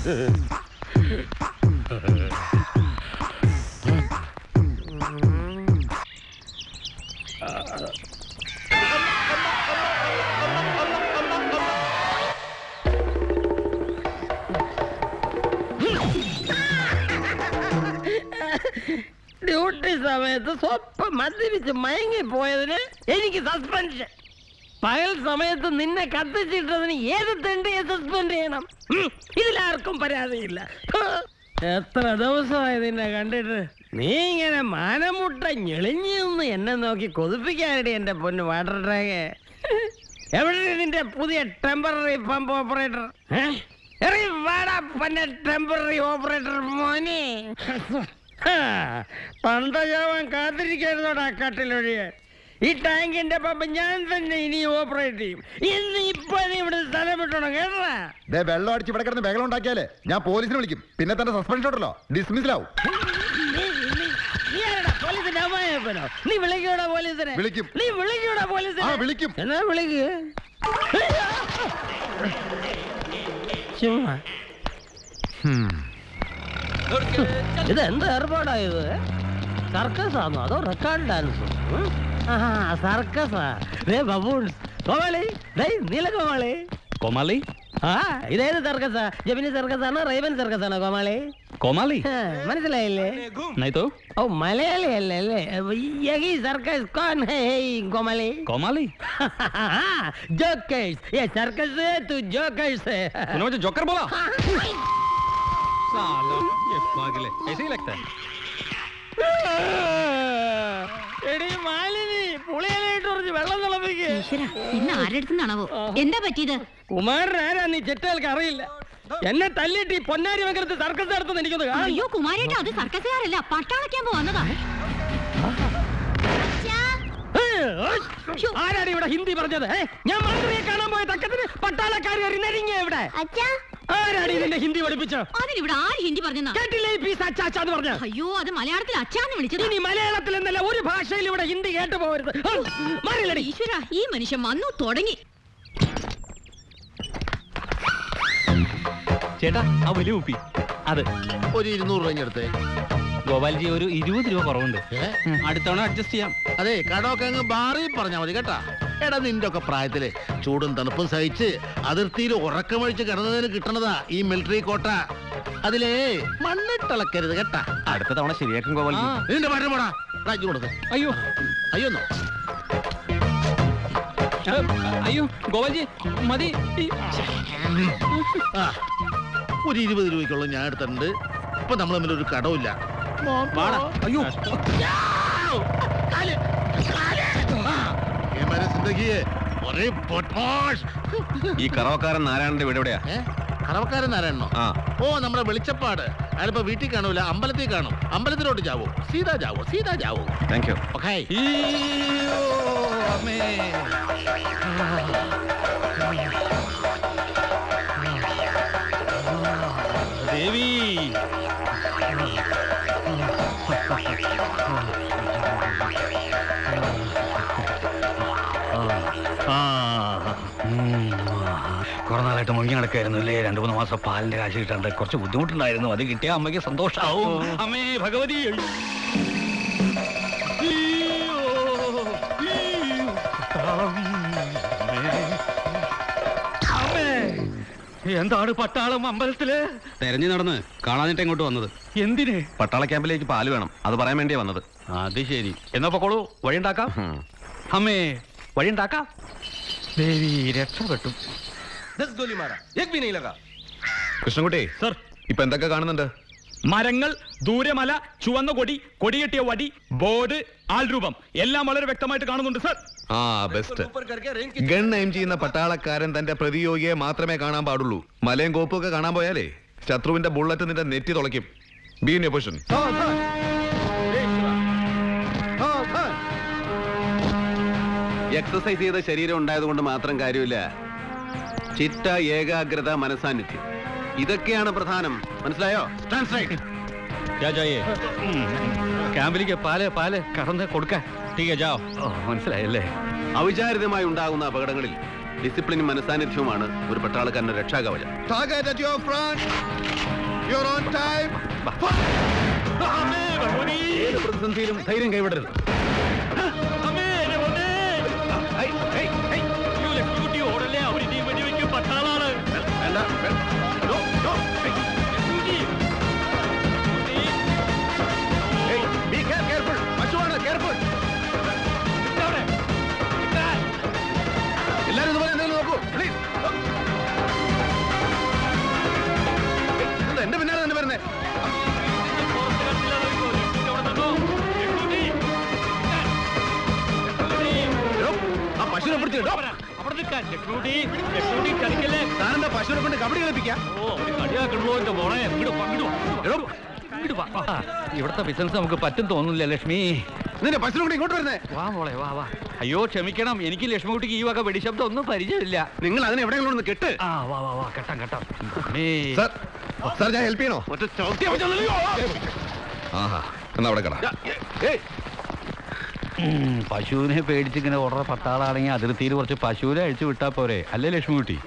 Duty സമയത്ത് സ്വപ്പം മദ്യപിച്ച് മയങ്ങിപ്പോയതിന് എനിക്ക് സസ്പെൻഷൻ. പകൽ സമയത്ത് നിന്നെ കത്തിച്ചിട്ടതിന് ഏത് തെണ്ടിയെ സസ്പെൻഡ് ചെയ്യണം? ഇതിലാർക്കും പരാതിയില്ല. എത്ര ദിവസമായി നിന്നെ കണ്ടിട്ട്. നീ ഇങ്ങനെ മാനമുട്ട ഞെളിഞ്ഞൊന്ന് എന്നെ നോക്കി കൊതിപ്പിക്കാനടി എന്റെ പൊന്ന് വാട്ടർ ടാങ്ക്. എവിടെ നിന്റെ പുതിയ temporary pump operator? Temporary operator മോനെ. പണ്ടജാവാൻ കാത്തിരിക്കായിരുന്നോടാ കട്ടിലൊഴിയാൻ. ഈ ടാങ്കിന്റെ പമ്പ് ഞാൻ തന്നെ ഇനി ഓപ്പറേറ്റ് ചെയ്യും. ഇന്ന് ഇപ്പൊ നീ ഇവിടെ സ്ഥലം വിട്ടോണം കേട്ടാ. വെള്ളം അടിച്ച് ഇവിടെ കിടന്ന് ബഹളം ഉണ്ടാക്കിയാലേ ഞാൻ പോലീസിനെ വിളിക്കും. പിന്നെ തന്നെ സസ്പെൻഷൻ ഉണ്ടല്ലോ, ഡിസ്മിസിലാവും. പോലീസിന്റെ അമ്മായപ്പനോ? നീ വിളിക്കൂടാ പോലീസിനെ? വിളിക്കും. നീ വിളിക്കൂടാ പോലീസിനെ? വിളിക്കും. എന്നാ വിളിക്കുക. ചുമ്മാ ഇത് എന്ത് ഏർപ്പാടായത്? സർക്കസ് ആണോ അതോ റെക്കോർഡ് ഡാൻസോ? സർക്കസാ. ബബൂൺസ്. കോമാളി, നീലകോമാളി. കോമാളി? ഇതേത് സർക്കസാ? ജമിനി സർക്കസ് ആണോ റൈവൻ സർക്കസ് ആണോ കോമാളി? കോമാളി മനസ്സിലായില്ലേ? ഓ മലയാളി അല്ലേ? യഹി സർക്കസ് കോൺ ഹൈ കോമാളി? കോമാളി जोकर्स. ये सर्कस है तू जोकर्स है. मुझे जोकर बोला? साला ये पागल है, ऐसे ही लगता है. എടി മാലിനി, പുളിയിലിട്ട് കുറച്ച് വെള്ളം തിളപ്പിക്ക്. ഇന്ന് ആരെടുത്തുന്നാണാവോ? എന്താ പറ്റിയത്? കുമാരൻ ആരാ നീ ചെറ്റകൾക്ക് അറിയില്ല. എന്നെ തല്ലിട്ട് ഈ പൊന്നാരി വെക്കരുത് സർക്കസ് നടത്തുന്ന എനിക്കൊന്ന് കാണും. അയ്യോ കുമാരേട്ടാ, അത് സർക്കസുകാരല്ല, പട്ടാളക്കാൻ വന്നതാ. ആരാണ് ഇവിടെ ഹിന്ദി പറഞ്ഞത്? ഞാൻ മന്ത്രിയെ കാണാൻ പോയ തക്കത്തിന് പട്ടാളക്കാർ നരിങ്ങിയ ഇവിടെ. ആരാണ് ഇതിന്റെ ഹിന്ദി പഠിപ്പിച്ചോ? അതിനിവിടെ ആര് ഹിന്ദി പറഞ്ഞാ കേട്ടില്ലേ? അച്ചാന്ന് പറഞ്ഞ. അയ്യോ, അത് മലയാളത്തിൽ അച്ചാന്ന് വിളിച്ചത്. ഇനി മലയാളത്തിൽ എന്നല്ല ഒരു ഭാഷയിൽ ഇവിടെ ഹിന്ദി കേട്ടു പോകരുത്. ഈശ്വര, ഈ മനുഷ്യൻ വന്നു തുടങ്ങി. ചേട്ടാ, ആ വലിയ കുപ്പി അത് ഒരു 200 രൂപ എടുത്തേ. ഗോപാൽജി, ഒരു 20 രൂപ കുറവുണ്ട്. അടുത്തവണ അഡ്ജസ്റ്റ് ചെയ്യാം. അതെ, കടമൊക്കെ അങ്ങ് ബാറി പറഞ്ഞാ മതി കേട്ടാ. എടാ, നിന്റെ ഒക്കെ പ്രായത്തില് ചൂടും തണുപ്പും സഹിച്ച് അതിർത്തിയിൽ ഉറക്കമൊഴിച്ച് കിടന്നതിന് കിട്ടണതാ ഈ മിലിറ്ററി കോട്ട. അതിലേ മണ്ണിട്ടളക്കരുത് കേട്ടാ. അടുത്ത തവണ ശരിയാക്കും ഗോപാൽജി. നിന്റെ പാട്ട് പോടാ. രാജ്യം കൊടുക്ക. അയ്യോ അയ്യോന്നോ? അയ്യോ ഗോപാൽജി മതി. ഒരു 20 രൂപയ്ക്കുള്ള ഞാൻ എടുത്തിട്ടുണ്ട്. ഇപ്പൊ നമ്മൾ തമ്മിൽ ഒരു കടവില്ല. അയ്യോ ഈ കറവക്കാരൻ നാരായണന്റെ വീട് എവിടെയാ? കറവക്കാരൻ നാരായണനോ? ഓ, നമ്മുടെ വെളിച്ചപ്പാട്. അയാളിപ്പോ വീട്ടിൽ കാണൂല, അമ്പലത്തിൽ കാണും. അമ്പലത്തിലോട്ട് ജാവോ, സീതാ ജാവോ. Thank you. ഓക്കേ. ദേവി, കുറെ നാളായിട്ട് മുങ്ങി നടക്കായിരുന്നു അല്ലേ? 2-3 മാസം പാലിന്റെ കാശ് കിട്ടാണ്ട് കുറച്ച് ബുദ്ധിമുട്ടുണ്ടായിരുന്നു. അത് കിട്ടിയ അമ്മയ്ക്ക് സന്തോഷാവും. അമ്മേ ഭഗവതി, എന്താണ് പട്ടാളം അമ്പലത്തില്? തെരഞ്ഞു നടന്ന് കാണാനിട്ട് ഇങ്ങോട്ട് വന്നത്. എന്തിന്? പട്ടാള ക്യാമ്പിലേക്ക് പാല് വേണം, അത് പറയാൻ വേണ്ടിയാ വന്നത്. അത് ശരി, എന്നാ പൊക്കോളൂ, വഴിയുണ്ടാക്കാം. അമ്മേ, വഴിയുണ്ടാക്കാം. ദേവി രക്ഷപ്പെട്ടു. കൃഷ്ണൻകുട്ടി സർ, ഇപ്പൊ എന്തൊക്കെ കാണുന്നുണ്ട്? മരങ്ങൾ, ദൂരമല, ചുവന്ന കൊടി, കൊടികെട്ടിയ വടി, ബോർഡ്, ആൾരൂപം എല്ലാം വളരെ വ്യക്തമായിട്ട് കാണുന്നുണ്ട് സർ. ആ, ബെസ്റ്റ്. ഗൺ എയിം ചെയ്യുന്ന പട്ടാളക്കാരൻ തന്റെ പ്രതിയോഗിയെ മാത്രമേ കാണാൻ പാടുള്ളൂ. മലയും കോപ്പും ഒക്കെ കാണാൻ പോയാലേ ശത്രുവിന്റെ ബുള്ളറ്റ് നിന്റെ നെറ്റി തുളയ്ക്കും. Be in your position. Exercise ചെയ്ത ശരീരം ഉണ്ടായതുകൊണ്ട് മാത്രം കാര്യമില്ല. ചിട്ട, ഏകാഗ്രത, മനസാന്നിധ്യം, ഇതൊക്കെയാണ് പ്രധാനം. മനസ്സിലായോ? ക്യാമ്പിലേക്ക് പാല് കടന്ന് കൊടുക്കാൻ. മനസ്സിലായല്ലേ? അവിചാരിതമായി ഉണ്ടാകുന്ന അപകടങ്ങളിൽ ഡിസിപ്ലിനും മനസാന്നിധ്യവുമാണ് ഒരു പട്ടാളക്കാരന്റെ രക്ഷാകവചം. Target at your front. You're on time. ഏത് പ്രതിസന്ധിയിലും ധൈര്യം കൈവിടരുത്. വേണ്ട, വേണ്ട. No, no. Hey, be careful. പശുവാണ്, careful. എല്ലാരും ഇതുപോലെ എന്തെങ്കിലും നോക്കൂ, please. എന്റെ പിന്നാലെ തന്നെ വരുന്നേ. ആ പശുവിനെ പിടിച്ചിട്ടോ. താനെന്താ പശുവിനെ കൊണ്ട് കബഡി കളിപ്പിക്കാം? ഇവിടുത്തെ ബിസിനസ് നമുക്ക് പറ്റും തോന്നുന്നില്ല ലക്ഷ്മി. നിന്റെ പശുവിനെ കൊണ്ട് ഇങ്ങോട്ട് വരുന്നേ. വാ മോളെ വാ വാ. അയ്യോ ക്ഷമിക്കണം, എനിക്ക് ലക്ഷ്മിക്കുട്ടിക്ക് ഈ വക വെടിശബ്ദം ഒന്നും പരിചയമില്ല. നിങ്ങൾ അതിനെ എവിടെയെങ്കിലും ഒന്ന് കെട്ട്. ആ വാ വാ വാ, കെട്ടാം കെട്ടാം. സാർ, സാർ ഞാൻ ഹെൽപ്പ് ചെയ്യണോ? ഒറ്റ ചവിട്ടിയാ മതിയല്ലോ. ആഹാ, എന്നാ അവിടെ കട. പശുവിനെ പേടിച്ചിങ്ങനെ ഓർഡർ പത്താളാണെങ്കിൽ അതിർത്തിയിൽ കുറച്ച് പശുവിനെ അഴിച്ചു വിട്ടാ പോരെ, അല്ലേ ലക്ഷ്മിക്കുട്ടി?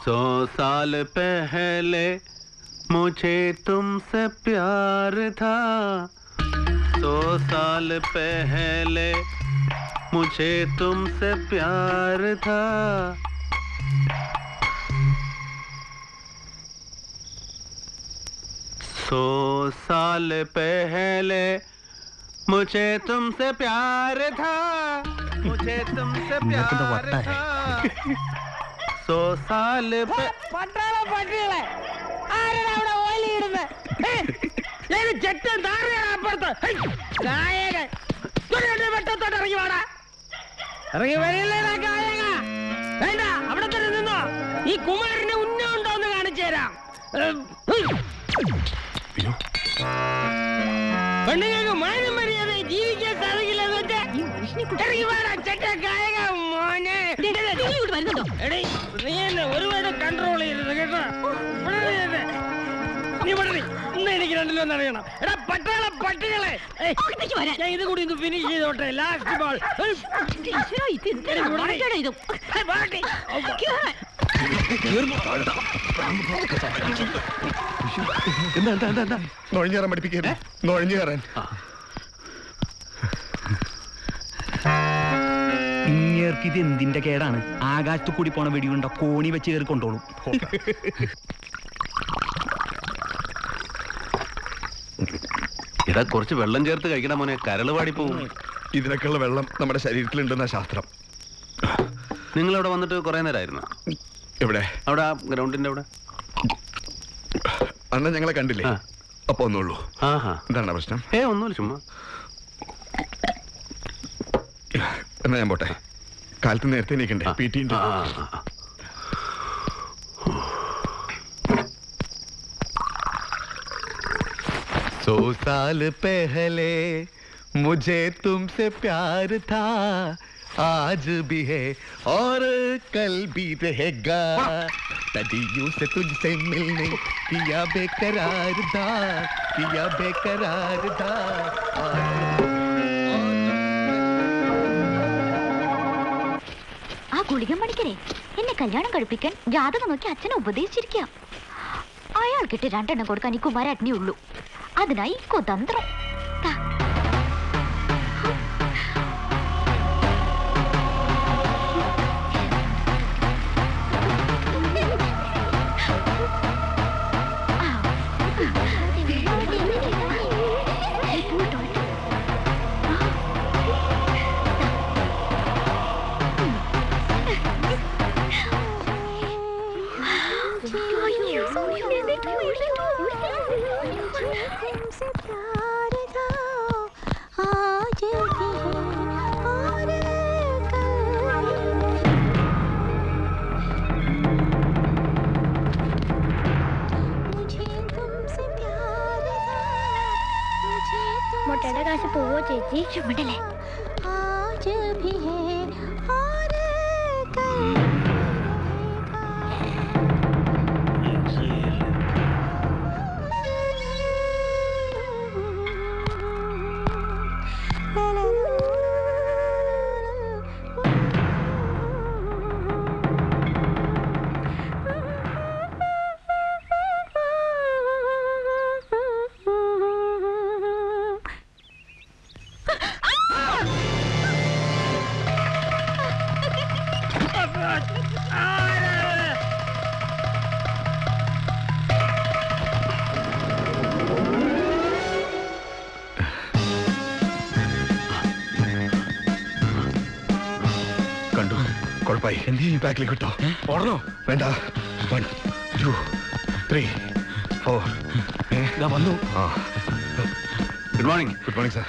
सौ साल पहले मुझे तुमसे प्यार था. 100 साल पहले मुझे तुमसे प्यार था. सौ साल पहले मुझे तुमसे प्यार था. मुझे तुमसे प्यार था. 100 साल പട്ടാള പട്ടികളെ ആരാണ് അവിടെ ഓലിയിടുന്നത്? ചെറ്റൻ താറയാണ് അപ്പുറത്ത്. ഗായകൻ വെട്ടത്തോട്ട് ഇറങ്ങി വാടാ. ഇറങ്ങി വരില്ലേടാ ഗായക. വേണ്ട, അവിടെ തന്നെ നിന്നോ. ഈ കുമാരന് ഉന്നം ഉണ്ടോ എന്ന് കാണിച്ചു തരാം. പെണ്ണുങ്ങൾക്ക് മാനം മര്യാദ ജീവിക്കാൻ സാധിക്കില്ലെന്ന് വെച്ചാ ഇറങ്ങി വാടാ ചെറ്റ ഗായക മോനെ. വരുന്നുണ്ടോ? എടീ, നീ എന്നെ ഒരുപാട് കൺട്രോൾ ചെയ്യരുത് കേട്ടോ. നീ വളരെ ഇന്ന് എനിക്ക് രണ്ടിലോ എന്നറിയണം. എടാ പട്ടാള പട്ടികളെ, അകത്തേക്ക് വരാൻ. ഞാൻ ഇത് കൂടി ഒന്ന് ഫിനിഷ് ചെയ്തോട്ടെ. Last ball. ഈശ്വരാ, ഇത് എന്തൊരു വാഴയാടാ ഇത്. കേറാൻ. എന്താ നുഴഞ്ഞു കയറാൻ പഠിപ്പിക്കേ? നുഴഞ്ഞു കയറാൻ ഇങ്ങേർക്ക് ഇത് എന്തിന്റെ കേടാണ്? ആകാശത്ത് കൂടി പോണ വെടിയുണ്ട കോണി വെച്ച് കയറി കൊണ്ടോളും. ഇതാ കുറച്ച് വെള്ളം ചേർത്ത് കഴിക്കണം മോനെ, കരള് പാടി പോവും. ഇതിനൊക്കെയുള്ള വെള്ളം നമ്മുടെ ശരീരത്തിലുണ്ടെന്ന ശാസ്ത്രം. നിങ്ങൾ അവിടെ വന്നിട്ട് കുറെ നേരമായിരുന്നു? എവിടെ? അവിടെ ഗ്രൗണ്ടിന്റെ അവിടെ. അന്ന് ഞങ്ങളെ കണ്ടില്ലേ? ആ. അപ്പൊ ഒന്നുള്ളൂ. ആഹാ, എന്താണ് പ്രശ്നം? ഒന്നുമില്ല, ചുമ്മാ. എന്നാ ഞാൻ പോട്ടെ. കാലത്ത് നേരത്തെ നീക്കണ്ടേ? PT ഉണ്ട്. सौ साल पहले मुझे तुमसे प्यार था, आज भी है और कल भी रहेगा. सदियों से तुझसे मिलने किया बेकरार था, किया बेकरार था. ആ ഗുളികൻ പണിക്കരെ എന്നെ കല്യാണം കഴിപ്പിക്കാൻ ജാതകം നോക്കി അച്ഛനെ ഉപദേശിച്ചിരിക്കാം. അയാൾക്കിട്ട് 2 എണ്ണം കൊടുക്കാൻ ഈ കുമാരേട്ടനേ ഉള്ളൂ. അതിനായി കുതന്ത്രം. तुमसे प्यार था आज भी है और कल मुझे तुमसे प्यार था मुझे മുട്ടയുടെ കാശ് പോവോ ചേച്ചി? ചുമടല്ലേ आज भी है और कल കണ്ടു കുഴപ്പമായി എന്ത് ബാക്കിലേക്ക് കിട്ടോ ഓടണോ വേണ്ട 1 2 3 4 വന്നു. Good morning. Good morning sir.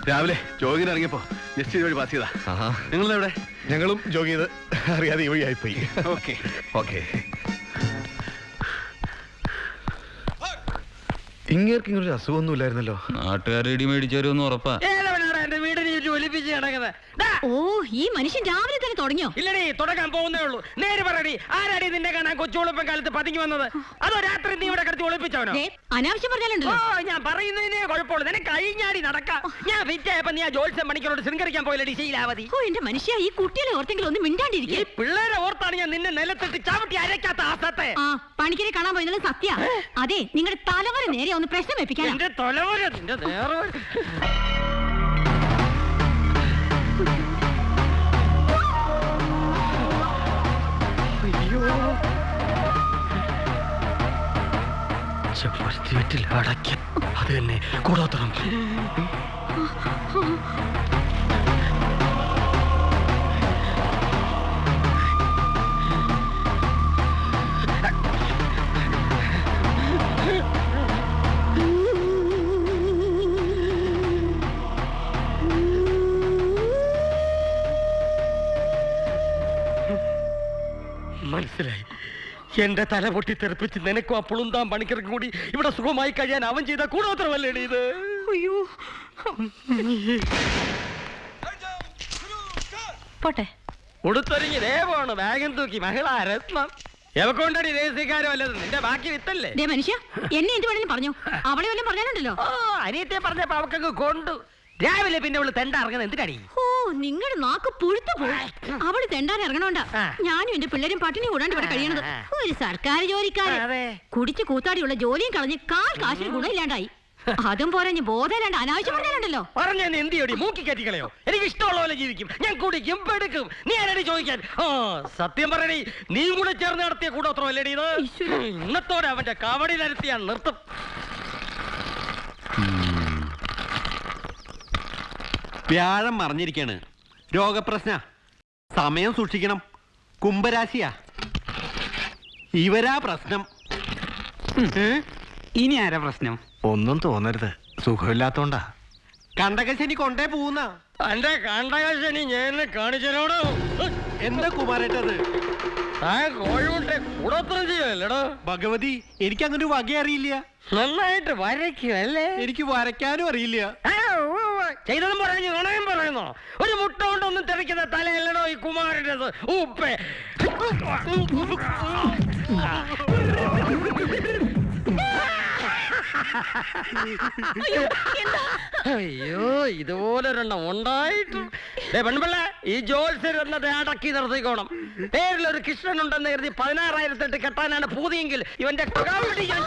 രാവിലെ ജോഗിന് ഇറങ്ങിയപ്പോ ജസ്റ്റ് വഴി പാസ് ചെയ്താ. ആഹാ, നിങ്ങളെവിടെ? ഞങ്ങളും ജോഗ് ചെയ്ത് അറിയാതെ ഈ വഴിയായിപ്പോയി. ഓക്കെ. ഓക്കെ. ഇങ്ങേർക്ക് ഇങ്ങനൊരു അസുഖമൊന്നും ഇല്ലായിരുന്നല്ലോ. നാട്ടുകാർ ഇടി മേടിച്ചവരൊന്നും ഉറപ്പാ. ഏതവനാണ് എന്റെ വീടിനെ ചുറ്റി ഒലിപ്പിച്ച് കിടക്കുന്നത്? ഡാ, ഓ ഈ മനുഷ്യൻ രാവിലെ തന്നെ തുടങ്ങിയോ? ഇല്ലടി, തുടങ്ങാൻ പോകുന്നേ ഉള്ളൂ. നേര് പറയടി, ആരാടി നിന്നെ കാണാൻ കൊച്ചുവെളുപ്പം കാലത്ത് പതുങ്ങി വന്നത്? അതോ രാത്രി നീ ഇവിടെ കിടത്തി ഒളിപ്പിച്ചവനോ? ദേ, അനാവശ്യം ഓ, പറഞ്ഞാലുണ്ടല്ലോ. ഞാൻ പറയുന്നതിനേ കുഴപ്പമുള്ളൂ. നിനക്ക് കഴിഞ്ഞാടി നടക്കാം. ഞാൻ വിറ്റയപ്പോ നീ ആ ജോത്സ്യം പണിക്കരോട് ശൃംഗരിക്കാൻ പോയില്ലടി ശീലാവതി. ഓ എന്റെ മനുഷ്യ, ഈ കുട്ടികളെ ഓർത്തെങ്കിലും ഒന്ന് ഈ മിണ്ടാണ്ടിരിക്കേ. പിള്ളേരെ ഓർത്താണ് ഞാൻ നിന്നെ നിലത്തിട്ട് ചവിട്ടി അരയ്ക്കാത്ത ആസത്തെ. ആ പണിക്കരെ കാണാൻ പോയത് സത്യ. അതെ, നിങ്ങളുടെ തലവര നേരെ ഒന്ന് പ്രശ്നം വെപ്പിക്കാനാ. എന്റെ തൊലവര നിന്റെ നേരെ വീട്ടിൽ അടയ്ക്ക അത് തന്നെ കൂടാത്തണം. മനസ്സിലായി. എന്റെ തല പൊട്ടി തെറിപ്പിച്ച് നിനക്കും ആ പുളുന്താൻ പണിക്കർക്കും കൂടി ഇവിടെ സുഖമായി കഴിയാൻ അവൻ ചെയ്ത കൂടോത്രമല്ലേടി ഇത്? അയ്യോ പോട്ടെ. ഉടുത്തൊരുങ്ങി ദേവമാണ് ബാഗം തൂക്കി മഹിളാ രത്നം. എവക്കൊണ്ടടി രഹസ്യക്കാരോ അല്ലത് നിന്റെ ബാക്കി വിത്തല്ലേ? ദേ മനുഷ്യ, എന്നെ എന്ത് വേണേലും പറഞ്ഞു. അവളെ വല്ലതും പറഞ്ഞാലുണ്ടല്ലോ. ഓ, അനിയത്തെ പറഞ്ഞപ്പോ അവക്കങ്ങ് കൊണ്ടു. രാവിലെ പിന്നെ അവള് തെണ്ട ഇറങ്ങുന്നത് എന്തിനാടി? ഓ നിങ്ങളുടെ നാക്ക് പുഴുത്തു പോയി. അവള് തെണ്ടാൻ ഇറങ്ങണോണ്ടാ ഞാനും എന്റെ പിള്ളേരും പട്ടിണി കൂടാണ്ട് ഇവിടെ കഴിയണത്. ഒരു സർക്കാർ ജോലിക്കാരൻ അതെ. കുടിച്ച് കൂത്താടിയുള്ള ജോലിയും കളഞ്ഞ് കാശിന് ഗുണമില്ലാണ്ടായി. അതും പോരാഞ്ഞ് ബോധമില്ലാണ്ട് അനാവശ്യം പറഞ്ഞാലുണ്ടല്ലോ. പറഞ്ഞ എന്ത് ചെയ്യടി? മൂക്കി കയറ്റിക്കളയോ? എനിക്ക് ഇഷ്ടമുള്ള പോലെ ജീവിക്കും. ഞാൻ കുടിക്കും പെടുക്കും. നീ ആരടി ചോദിക്കാൻ? ഓ സത്യം പറയടി, നീ കൂടെ ചേർന്ന് നടത്തിയ കൂടോത്രം അല്ലേടി ഇത്? ഇന്നത്തോടെ അവന്റെ കവടി നിരത്തി ഞാൻ നിർത്തും. വ്യാഴം മറിഞ്ഞിരിക്കാണ്. രോഗപ്രശ്ന. സമയം സൂക്ഷിക്കണം. കുംഭരാശിയാ. ഇവരാ പ്രശ്നം. ഇനി ആരാ പ്രശ്നം? ഒന്നും തോന്നരുത്, സുഖമില്ലാത്തോണ്ടാ. കണ്ടകശനി കൊണ്ടേ പോകുന്ന എന്റെ കണ്ടകശനി ഞാൻ കാണിച്ചനോടോ. എന്താ കുമാരേട്ടത്? കോഴിമുട്ടെ കൂടോത്രം ചെയ്യല്ലേടോ? ഭഗവതി, എനിക്ക് അങ്ങനെ ഒരു വക അറിയില്ല. നന്നായിട്ട് വരയ്ക്കും അല്ലേ? എനിക്ക് വരയ്ക്കാനും അറിയില്ല. ചെയ്തതും പറഞ്ഞു നുണയും പറയുന്നോ? ഒരു മുട്ട കൊണ്ടൊന്നും തിരക്കുന്ന തലയല്ലടോ ഈ കുമാരൻ്റെത്. ഉപ്പേ അയ്യോ, ഇതുപോലൊരെണ്ണം ഉണ്ടായിട്ടും. പെൺപിള്ള, ഈ ജോത്സ്യർ എന്നത് അടക്കി നിർത്തിക്കോണം. പേരിലൊരു കൃഷ്ണൻ ഉണ്ടെന്ന് കരുതി 16,000 കെട്ടാനാണ് പൂതിയെങ്കിൽ ഇവന്റെ കവടി ഞാൻ